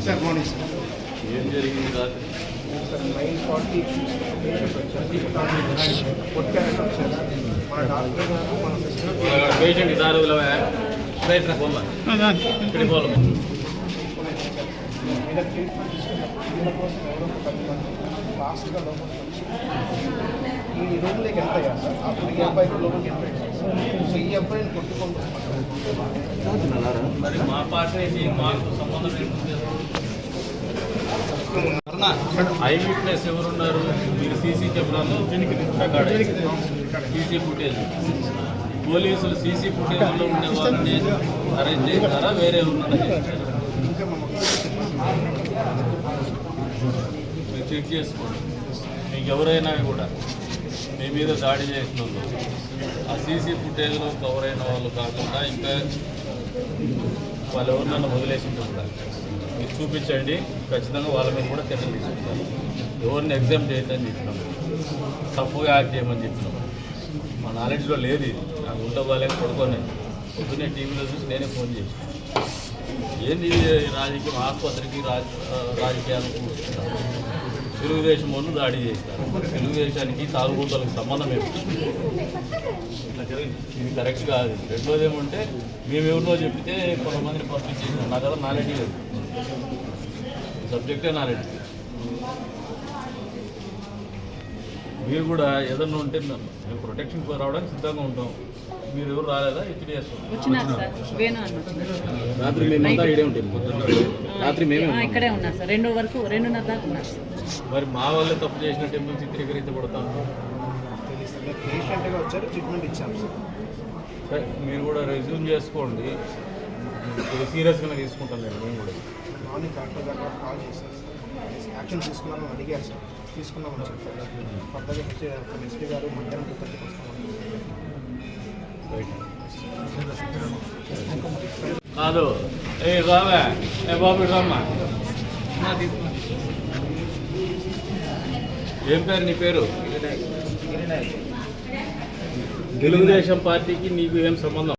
Sir morning sir ఏం జరిగింది రాత్రి? సార్ 9:40 మన డాక్టర్ గారు మన సిస్టర్ పేషెంట్ దారులో బయట పోమ్మా ఇక్కడికి పోలమ్మా. మీద ట్రీట్మెంట్ తీసుకున్న కోసం ఎవరో 10 మంది ఫాస్ట్గా లోపలికి వచ్చి ఈ రూమ్లోకి ఎంటర్ అయ్యారు సార్. అప్పుడు ఈ అబ్బాయి కూడా లోపలికి ఎంటర్ అయ్యారు సార్. సో ఈ అబ్బాయిని కొట్టుకుంటూ మరి మా పార్టీ మాకు సంబంధం ఏంటంటే ఐ విట్నెస్ ఎవరున్నారు? మీరు సీసీ కెమెరాలో సీసీ ఫుటేజ్, పోలీసులు సీసీ ఫుటేజ్లో ఉండే వాళ్ళని అరెస్ట్ చేస్తారా? వేరే ఉన్నారా? మీరు చెక్ చేసుకోండి. మీకు ఎవరైనా కూడా మీ మీద దాడి చేసిన వాళ్ళు ఆ సీసీ ఫుటేజ్లో కవర్ అయిన వాళ్ళు కాకుండా ఇంకా వాళ్ళు ఎవరినన్నా వదిలేసింటే కూడా మీరు చూపించండి. ఖచ్చితంగా వాళ్ళ మీద కూడా చర్యలు తీసుకుంటారు. ఎవరిని ఎగ్జామ్ చేయొద్దని చెప్పినాం, తప్పుగా యాక్ట్ చేయమని చెప్పినాం. మా నాలెడ్జ్లో లేదు ఇది. నాకు ఉంటే వాళ్ళకి పడుకోనే పొద్దున్నే టీవీలో చూసి నేనే ఫోన్ చేసి ఏంది రాజకీయం, ఆసుపత్రికి రాజకీయాలు కూర్చుంటారు. తెలుగుదేశం వాళ్ళు దాడి చేస్తారు. తెలుగుదేశానికి తాగుబోతులకు సంబంధం ఏమిటి? ఇట్లా జరిగింది. ఇది కరెక్ట్ కాదు. రెండోది ఏమంటే మేమెవరినో చెప్తే కొంతమందిని పంపించేసాం. నా దగ్గర నాలెడ్జ్ లేదు, సబ్జెక్టే నాలెడ్జ్. మీరు కూడా ఏదన్నా ఉంటే మేము ప్రొటెక్షన్ రావడానికి సిద్ధంగా ఉంటాం. మీరు ఎవరు రాలేదా? హెచ్చరి చేస్తాం. రాత్రి మేమంతా ఇక్కడే ఉంటాం. రాత్రి మేమే ఇక్కడే ఉన్నారు సార్. 2:30 దాకా ఉన్నారు. మరి మా వాళ్ళే తప్పు చేసినట్టు ఎందుకు చిత్రీకరించబడతాను? పేషెంట్గా వచ్చారు, ట్రీట్మెంట్ ఇచ్చాం సార్. సరే, మీరు కూడా రెజ్యూమ్ చేసుకోండి. సీరియస్గానే తీసుకుంటాం నేను. మేము కూడా మార్నింగ్ డాక్టర్ గారు కాల్ చేశారు సార్. యాక్షన్ తీసుకున్నామని అడిగారు సార్. తీసుకున్నామని చెప్పారు. ఫర్దర్గా ఎస్పీ గారు మధ్యాహ్నం 2:30కి వస్తామని. కాదు, ఏ రావా, ఏ బాబు రామ్మా. ఏం పేరు నీ పేరు? తెలుగుదేశం పార్టీకి నీకు ఏం సంబంధం?